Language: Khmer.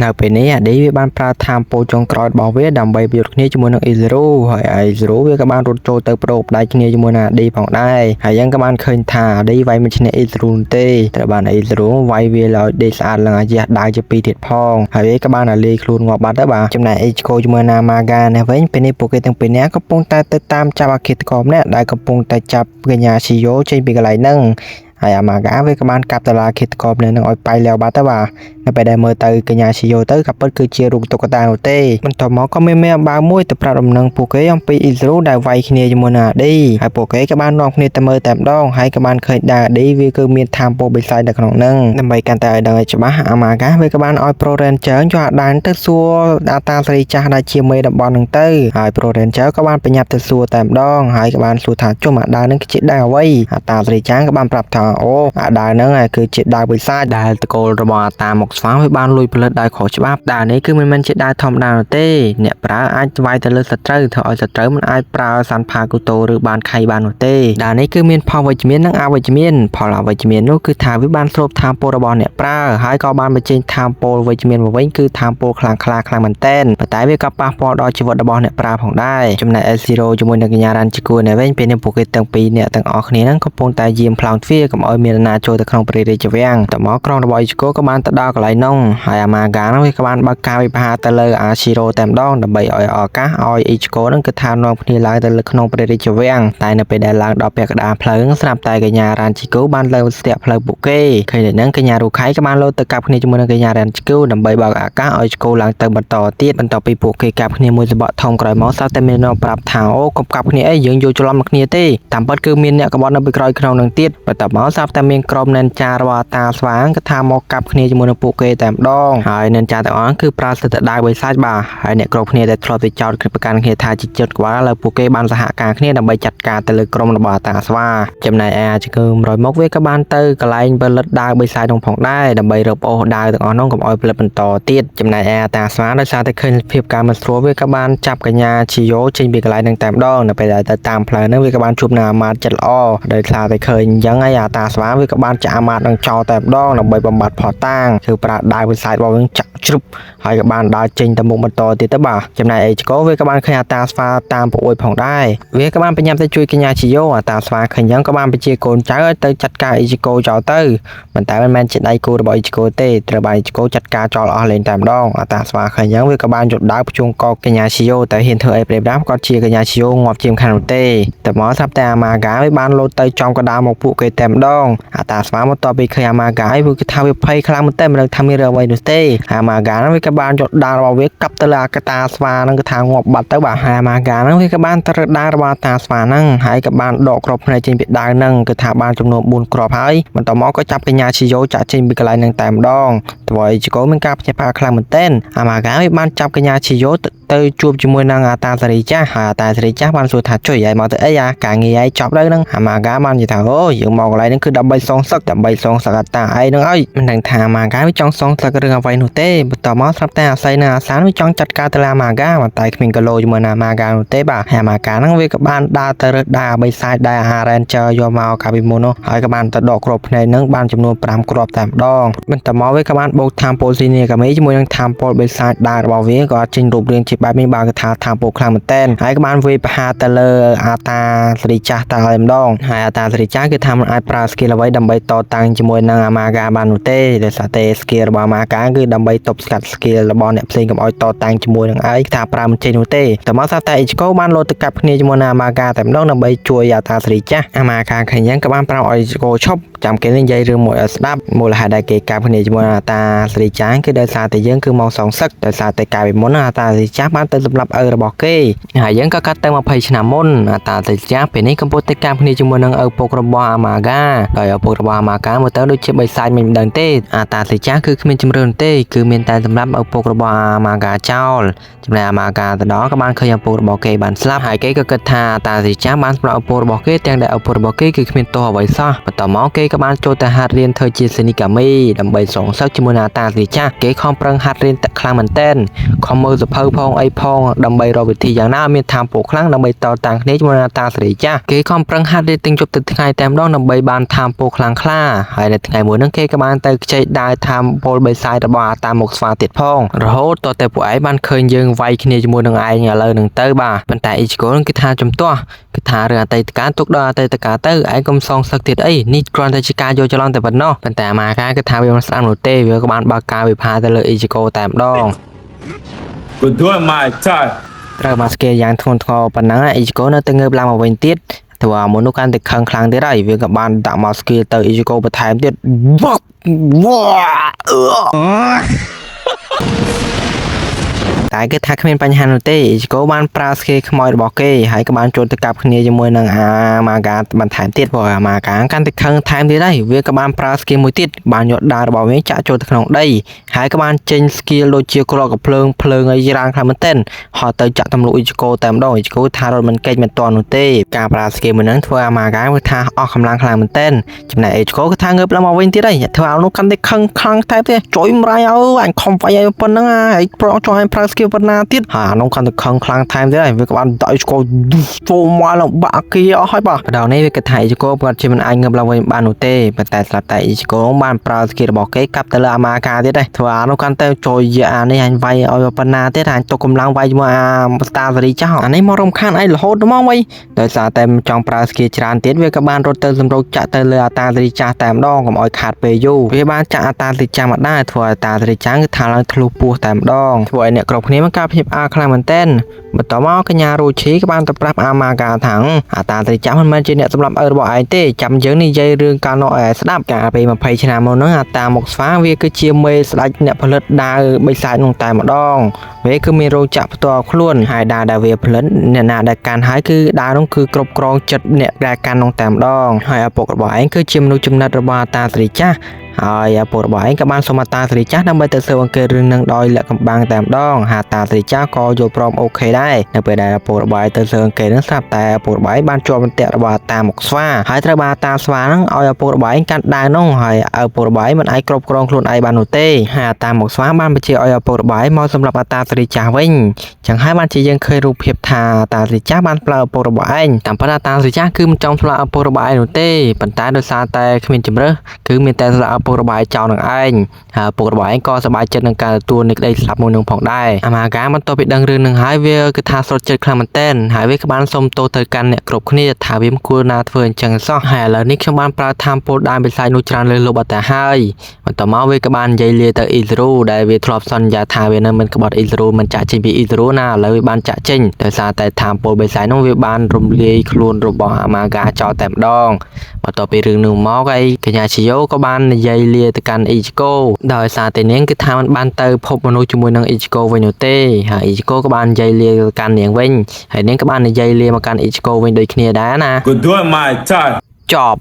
នៅពេលនេះអាឌីវាបានប្រើថាមពលចុងក្រោយរបស់វាដើម្បីប្រយុទ្ធគ្នាជាមួយនឹងអ៊ីហ្សេរូហើយអ៊ីហ្សេរូវាក៏បានរត់ចូលទៅប្រោបដៃគ្នាជាមួយនឹងអាឌីផងដែរហើយយើងក៏បានឃើញថាអាឌីវាយមិនឈ្នះអ៊ីហ្សេរូទេត្រូវបានអ៊ីហ្សេរូវាយវាឲ្យដេកស្អាតឡើងអាយះដៅជាពីរទៀតផងហើយវាក៏បានលាយខ្លួនងាប់បាត់ទៅបាទចំណែកអេជកូជាមួយណាម៉ាហ្គានេះវិញពេលនេះពួកគេទាំងពីរនាក់កំពុងតែទៅតាមចាប់អាឃាតករម្នាក់ដែលកំពុងតែចាប់កញ្ញាស៊ីយ៉ូចេញពីកន្លែងហ្នឹងហើយអាម៉ាហ្គាវាក៏បានកាប់តាឡាឃាតករម្នាក់នឹងឲ្យប៉ៃលាវបាត់ទៅបាទនៅពេលដែលមើលទៅកញ្ញាស៊ីយ៉ូទៅក៏ពិតគឺជារូបតុក្កតានោះទេបន្ទាប់មកក៏មានមេអំបៅមួយទៅប្រាប់ដំណឹងពួកគេអំពីអ៊ីហ្សេរូដែលវាយគ្នាជាមួយនឹងអាឌីហើយពួកគេក៏បាននាំគ្នាទៅមើលតែម្ដងហើយក៏បានឃើញថាអាឌីវាគឺមានថាមពលបិសាចនៅក្នុងហ្នឹងដើម្បីកាន់តែឲ្យដឹងឲ្យច្បាស់អាម៉ាហ្គាវាក៏បានឲ្យប្រូរ៉េនជើយកអាដានទៅសួរអាតាសេរីចាស់ដែលជាមេតំបន់ហ្នឹងទៅហើយប្រូរ៉េនជើក៏បានបញ្ញាប់ទៅសួរតែម្ដងហើយក៏បានសួរថាចុះអាដានហ្នឹងគឺជាដាវអ្វីអាតាសេរីចាស់ក៏បានប្រាប់ថាអូអាដាវហ្នឹងគឺជាដាវបិសាចដែលតកូលរបស់អាតាមកស្វាវាបានលួចផលិតដោយខុសច្បាប់ដាវនេះគឺមិនមែនជាដាវធម្មតានោះទេអ្នកប្រើអាចវាយទៅលើសត្រូវធ្វើឲ្យសត្រូវមិនអាចប្រើសាន់ផាគូតូឬបានខៃបាននោះទេដាវនេះគឺមានផលវិជ្ជមាននិងអវិជ្ជមានផលអវិជ្ជមាននោះគឺថាវាបានស្រូបថាមពលរបស់អ្នកប្រើហើយក៏បានបញ្ចេញថាមពលវិជ្ជមានមកវិញគឺថាមពលខ្លាំងមែនទែនប៉ុន្តែវាក៏ប៉ះពាល់ដល់ជីវិតរបស់អ្នកប្រើផងដែរចំណែក S0 ជាមួយនឹងកញ្ញារ៉ាន់ជីគូនេះវិញពេលនេះពួកគេទាំងពីរអ្នកទាំងអស់គ្នាហ្នឹងកំពុងតែយាមផ្លោងទ្វារកុំឲ្យមាននរណាចូលទៅក្នុងព្រះរាជវាំងតមកក្រុមរបស់អ៊ីជីកូក៏បានទៅដល់កន្លែងនោះហើយអាម៉ាហ្គាហ្នឹងវាក៏បានបើកការវិភាគទៅលើអាស៊ីរ៉ូតែម្ដងដើម្បីឲ្យឱកាសឲ្យអ៊ីជីកូហ្នឹងគឺថានាំគ្នាឡើងទៅលើក្នុងព្រះរាជវាំងតែនៅពេលដែលឡើងដល់ពាក់កណ្ដាលផ្លូវស្រាប់តែកញ្ញារ៉ាន់ជីគូបានលើស្ទាក់ផ្លូវពួកគេឃើញតែហ្នឹងកញ្ញារូខៃក៏បានលោតទៅកាប់គ្នាជាមួយនឹងកញ្ញារ៉ាន់ជីគូដើម្បីបើកឱកាសឲ្យជីគូឡើងទៅបន្តទៀតបន្ទាប់ពីពួកគេកាប់គ្នាមួយសបកធំក្រោយមកស្រាប់តែមានអ្នកប្រាប់ថាអូកុំកាប់គ្នាអីយើងយល់ច្រឡំនឹងគ្នាទេតាមពិតគឺមានអ្នកក្បត់នៅពីក្រោយក្នុងនឹងទៀតបន្ទាប់មកស្រាប់តែមានក្រុមនិនចារបស់តាស្វាងក៏ថាមកកាប់គ្នាជាមួយនឹងពួកគេតែម្ដងហើយនិនចាទាំងអស់គឺប្រើសិទ្ធិដាវបិសាចបាទហើយអ្នកគ្រប់គ្នាដែលធ្លាប់ទៅចោទប្រកាន់គ្នាថាជាចិត្តក្បាលឥឡូវពួកគេបានសហការគ្នាដើម្បីចាត់ការទៅលើក្រុមរបស់តាស្វាចំណែកឯអាជើមរយមកវាក៏បានទៅកន្លែងផលិតដាវបិសាចនោះផងដែរដើម្បីរកអូសដាវទាំងអស់នោះកុំឲ្យផលិតបន្តទៀតចំណែកឯតាស្វាដោយសារតែឃើញភាពការមិនស្រួលវាក៏បានចាប់កញ្ញាជីយ៉ូចេញពីកន្លែងហ្នឹងតែម្ដងនៅពេលដែលទៅតាមផ្លូវហ្នឹងវាក៏បានជួបនឹងអាម៉ាតចិត្តល្អដោយសារតែឃើញអញ្ចឹងហើយអាតាស្វាវាក៏បានចាក់អាម៉ាតនឹងចោលតែម្ដងដើម្បីបំបត្តិផោះតាងគឺប្រើដាវបិសាចរបស់វាចាក់ជ្រុបហើយក៏បានដើរចេញទៅមុខបន្តទៀតទៅបាទចំណែកអេជកូវាក៏បានឃើញអាតាស្វាតាមប្រួយផងដែរវាក៏បានបញ្ញាប់ទៅជួយកញ្ញាជីយ៉ូអាតាស្វាឃើញអញ្ចឹងក៏បានបញ្ជាកូនចៅឲ្យទៅចាត់ការអេជកូចោលទៅប៉ុន្តែមិនមែនជាដៃគូរបស់អេជកូទេត្រូវបានអេជកូចាត់ការចោលអស់លេងតែម្ដងអាតាស្វាឃើញអញ្ចឹងវាក៏បានយកដាវព្យួងកកញ្ញាជីយ៉ូតែហ៊ានធ្វើអីប្រៀបប្រាំគាត់ជាកញ្ញាជីយ៉ូងាប់ជាមខាននោះទេតែមកស្រាប់តែអាម៉ាហ្គាវាបានលោតទៅចំកណ្ដាលមកពួកគេតែម្ដងអាតាស្វាមកតបពីឃើញអាម៉ាហ្គាវាគឺថាវាភ័យខ្លាំងមែនតើមិនដឹងថាមានរឿងអ្វីនោះទេអាម៉ាហ្គាហ្នឹងវាក៏បានយកដាវរបស់វាកាប់ទៅលើអាកតាស្វាហ្នឹងគឺថាងាប់បាត់ទៅបាទអាម៉ាហ្គាហ្នឹងវាក៏បានទៅរកដាវរបស់អាតាស្វាហ្នឹងហើយក៏បានដកគ្រាប់ភ្នែកចេញពីដាវហ្នឹងគឺថាបានចំនួន4គ្រាប់ហើយបន្តមកក៏ចាប់កញ្ញាជីយ៉ូចាក់ចេញពីកន្លែងហ្នឹងតែម្ដងទោះឲ្យជីកូមានការភ្ញាក់ផ្អើលខ្លាំងមែនទែនអាម៉ាហ្គាវាបានចាប់កញ្ញាជីយ៉ូទៅជួបជាមួយនឹងអាតាសេរីចាស់ហើយអាតាសេរីចាស់បានសួរថាចុយឲ្យមកទៅអីអាការងារឯងចប់ទៅហ្នឹងអាម៉ាហ្គាបាននិយាយថាអូយើងមកកន្លែងហ្នឹងគឺដើម្បីសងសឹកអាតាឯងហ្នឹងឲ្យមិនដឹងថាអាម៉ាហ្គាវាចង់សងសឹករឿងអ្វីនោះទេបន្តមកស្រាប់តែអាស័យនិងអាសានវាចង់ចាត់ការទៅលើអាម៉ាហ្គាប៉ុន្តែគ្មានគីឡូជាមួយនឹងអាម៉ាហ្គានោះទេបាទអាម៉ាហ្គាហ្នឹងវាក៏បានដើរទៅរើសដាវបីសាយដែលអារ៉ែនជើយកមកកាពីមុននោះហើយក៏បានទៅដកគ្រាប់ភ្នែកហ្នឹងបានចំនួន5គ្រាប់តែម្ដងបន្តមកវាក៏បានបូកថាមពលស៊ីនីកាមីជាមួយនឹងថាមពលបិសាចដាវរបស់វាក៏អាចចេញរូបរាងជាបែបនេះបាទគឺថាមពលខ្លាំងមែនទែនហើយក៏បានវាយប្រហារទៅលើអាតាសេរីចាស់តែម្ដងហើយអាតាសេរីចាស់គឺថាមិនអាចប្រើ skill អ្វីដើម្បីតតាំងជាមួយនឹងអាម៉ាហ្គាបាននោះទេដោយសារតែ skill របស់អាម៉ាហ្គាគឺដើម្បីទប់ស្កាត់ skill របស់អ្នកផ្សេងកុំឲ្យតតាំងជាមួយនឹងឯងថាប្រើមិនចេញនោះទេតែមកថាតែអ៊ីជកូបានលោតទៅកាប់គ្នាជាមួយនឹងអាម៉ាហ្គាតែម្ដងដើម្បីជួយអាតាសេរីចាស់អាម៉ាហ្គាឃើញយ៉ាងក៏បានប្រាប់ឲ្យអ៊ីជកូឈប់ចាំគេនិយាយរឿងមួយឲ្យស្ដាប់មូលហេតុដែលគេកាប់គ្នាជាមួយអាតាសេរីចាស់គឺដោយសារតែយើងគឺមកសងសឹកដោយសារតែកាលពីមុនអាតាសេរីចាស់បានទៅសម្លាប់ឪរបស់គេហើយយើងក៏កាត់ទៅ20ឆ្នាំមុនអាតាសេរីចាស់ពេលនេះកំពុងតែកាប់គ្នាជាមួយនឹងឪពុករបស់អាម៉ាហ្គាដោយឪពុករបស់អាម៉ាហ្គាមើលទៅដូចជាបិសាចមិនដឹងទេអាតាសេរីចាស់គឺគ្មានជំរឿនទេគឺមានតែសម្រាប់ឪពុករបស់អាម៉ាហ្គាចោលចំណែកអាម៉ាហ្គាទៅដល់ក៏បានឃើញឪពុករបស់គេបានស្លាប់ហើយគេក៏គិតថាអាតាសេរីចាស់បានសម្លាប់ឪពុករបស់គេទាំងដែលឪពុករបស់គេគឺគ្មានទោសអ្វីសោះបន្ទាប់មកគេ ก็បានចូលទៅហាត់រៀនធ្វើជាសេនីកាមីដើម្បីសងសឹកជាមួយអាតាស្រីចាស់គេខំប្រឹងហាត់រៀនតែខ្លាំងមែនទែនខំមើលសភៅផងអីផងដើម្បីរកវិធីយ៉ាងណាមានថាមពលខ្លាំងដើម្បីតតាំងគ្នាជាមួយអាតាស្រីចាស់គេខំប្រឹងហាត់រៀនទាំងយប់ទាំងថ្ងៃតែម្ដងដើម្បីបានថាមពលខ្លាំងក្លាហើយនៅថ្ងៃមួយហ្នឹងគេក៏បានទៅខ្ចីដើរថាមពលបិសាចរបស់អាតាមកស្វាទៀតផងរហូតតតែពួកឯងបានឃើញយើងវាយគ្នាជាមួយនឹងឯងឥឡូវហ្នឹងទៅបាទប៉ុន្តែអ៊ីជីកូគេថាចំទាស់គេថារឿងអតីតកាលទុកដល់អតីតកាលទៅឯងកុំសងសឹកទៀតអីនេះគ្រាន់តែជាការយកច្រឡំតែប៉ុណ្ណោះប៉ុន្តែអាម៉ាកាគេថាវាមិនស្ដាប់នោះទេវាក៏បានបើកការវិភាគទៅលើអ៊ីជីកូតែម្ដង Good doing my time. ត្រូវមកស្គីយ៉ាងធ្ងន់ធ្ងរប៉ុណ្ណឹងអ៊ីជីកូនៅតែងើបឡើងមកវិញទៀតព្រោះមនុស្សកាន់តែខឹងខ្លាំងទៀតហើយវាក៏បានដាក់មកស្គីទៅអ៊ីជីកូបន្ថែមទៀតតែគេថាគ្មានបញ្ហានោះទេអ៊ីជីកូបានប្រើស្គីខ្មោចរបស់គេហើយក៏បានចូលទៅកាប់គ្នាជាមួយនឹងអាម៉ាកាបន្ថែមទៀតព្រោះអាម៉ាកាកាន់តែខឹងថែមទៀតហើយវាក៏បានប្រើស្គីមួយទៀតបានយកដាវរបស់វាចាក់ចូលទៅក្នុងដីហើយក៏បានចេញស្គីដូចជាគ្រាប់កំភ្លើងអីច្រើនខ្លាំងមែនទែនហត់ទៅចាក់ទម្លុះអ៊ីជីកូតែម្ដងអ៊ីជីកូថារត់មិនកិច្ចមិនទាន់នោះទេការប្រើស្គីមួយហ្នឹងធ្វើអាម៉ាកាវាថាអស់កម្លាំងខ្លាំងមែនទែនចំណែកអ៊ីជីកូក៏ថាងើបឡើងមកវិញទៀតហើយធ្វើឲ្យនោះកាន់តែខឹងខ្លាំងថែមទៀតជួយម្រាយអញខំវាយឲ្យប៉ុណ្្នឹងហើយប្រងចង់ឲ្យប្រើស្គីប៉ុណ្ណាទៀតហើយនោះកាន់តែខឹងខ្លាំងថែមទៀតហើយវាក៏បានដាក់អ៊ីជីកូចូលមកឡើងបាក់គេអស់ហើយបាទដល់នេះវាក៏ថាអ៊ីជីកូគាត់ជាមិនអាចងើបឡើងវិញបាននោះទេប៉ុន្តែស្រាប់តែអ៊ីជីកូបានប្រើស្គីរបស់គេកាប់ទៅលើអាម៉ាកាទៀតដែរធ្វើអានោះកាន់តែជួយអានេះអញវាយឲ្យប៉ុណ្ណាទៀតអញទុកកម្លាំងវាយជាមួយអាស្តាសេរីចាស់អានេះមករំខានអីរហូតមកវិញដោយសារតែចង់ប្រើស្គីច្រើនទៀតវាក៏បានរត់ទៅសម្រុកចាក់ទៅលើអាតាសេរីចាស់តែម្ដងកុំឲ្យខាតពេលយូរវាបានចាក់អាតាសេរីចាស់មកដែរធ្វើឲ្យអាតាសេរីចាស់គឺថាឡើងធ្លុះពោះតែម្ដងធ្វើឲ្យអ្នកគ្រប់គ្នាមានការភ្ញាក់ផ្អើលខ្លាំងមែនទែនបន្ទាប់មកកញ្ញារូឈីក៏បានទៅប្រាប់អាម៉ាកាថាអាតាសេរីចាស់មិនមែនជាអ្នកសម្លាប់ឪរបស់ឯងទេចាំយើងនិយាយរឿងកាលនោះឲ្យស្ដាប់កាលពី20ឆ្នាំមុនហ្នឹងអាតាមកស្វាវាគឺជាមេស្ដេចអ្នកផលិតដាវបិសាចនោះតែម្ដងវាគឺមានរោងចក្រផ្ទាល់ខ្លួនហើយដាវដែលវាផលិតអ្នកណាដែលកាន់ហើយគឺដាវនោះគឺគ្រប់គ្រងចិត្តអ្នកដែលកាន់នោះតែម្ដងហើយឪពុករបស់ឯងគឺជាមនុស្សចំណិតរបស់អាតាសេរីចាស់ហើយឪពុករបស់ឯងក៏បានសុំអាតាសេរីចាស់ដើម្បីទៅស៊ើបអង្កេតរឿងនឹងដោយលាក់កំបាំងតែម្ដងអាតាសេរីចាស់ក៏យល់ព្រមអូខេដែរនៅពេលដែលឪពុករបស់ឯងទៅស៊ើបអង្កេតនឹងស្រាប់តែឪពុករបស់ឯងបានជាប់បន្ទាក់របស់អាតាមកស្វាហើយត្រូវបានអាតាស្វាហ្នឹងឲ្យឪពុករបស់ឯងកាន់ដាវនោះហើយឪពុករបស់ឯងមិនអាចគ្រប់គ្រងខ្លួនឯងបាននោះទេហើយអាតាមកស្វាបានបញ្ជាឲ្យឪពុករបស់ឯងមកសម្រាប់អាតាសេរីចាស់វិញចឹងហើយបានជាយើងឃើញរូបភាពថាអាតាសេរីចាស់បានផ្លើឪពុករបស់ឯងតាមពិតអាតាសេរីចាស់គឺមិនចង់ផ្លើឪពុករបស់ឯងនោះទេប៉ុន្តែដោយសារតែគ្មានជំរើសគឺមានតែស្លាប់ឪពុករបស់ឯងចោលនឹងឯងហើយឪពុករបស់ឯងក៏សប្បាយចិត្តនឹងការទទួលនៃក្តីស្លាប់មួយនឹងផងដែរអាម៉ាកាបន្ទាប់ពីដឹងរឿងនឹងហើយវាគឺថាស្រត់ចិត្តខ្លាំងមែនទែនហើយវាក៏បានសុំទោសទៅកាន់អ្នកគ្រប់គ្នាថាវាមិនគួរណាធ្វើអញ្ចឹងសោះហើយឥឡូវនេះខ្ញុំបានប្រើថាមពលដើមបិសាចនោះច្រើនលើសលប់អត់តែហើយបន្ទាប់មកវាក៏បាននិយាយលាទៅអ៊ីហ្រូដែលវាធ្លាប់សន្យាថាវានឹងមិនក្បត់អ៊ីហ្រូមិនចាក់ចេញពីអ៊ីហ្រូណាឥឡូវវាបានចាក់ចេញដោយសារតែថាមពលបិសាចនោះវាបានរំលាយខ្លួនរបស់អាម៉ាកាចោលតែម្ដងបន្ទាប់ពីរឿងនោះមកហើយកញ្ញាជីយ៉ូក៏បាននិយាយលាទៅកាន់អ៊ីជីកូដោយសារតែនាងគឺថាមិនបានទៅភពមនុស្សជាមួយនឹងអ៊ីជីកូវិញនោះទេហើយអ៊ីជីកូក៏បាននិយាយលាទៅកាន់នាងវិញហើយនាងក៏បាននិយាយលាមកកាន់អ៊ីជីកូវិញដូចគ្នាដែរណា Good doing my time. ចប់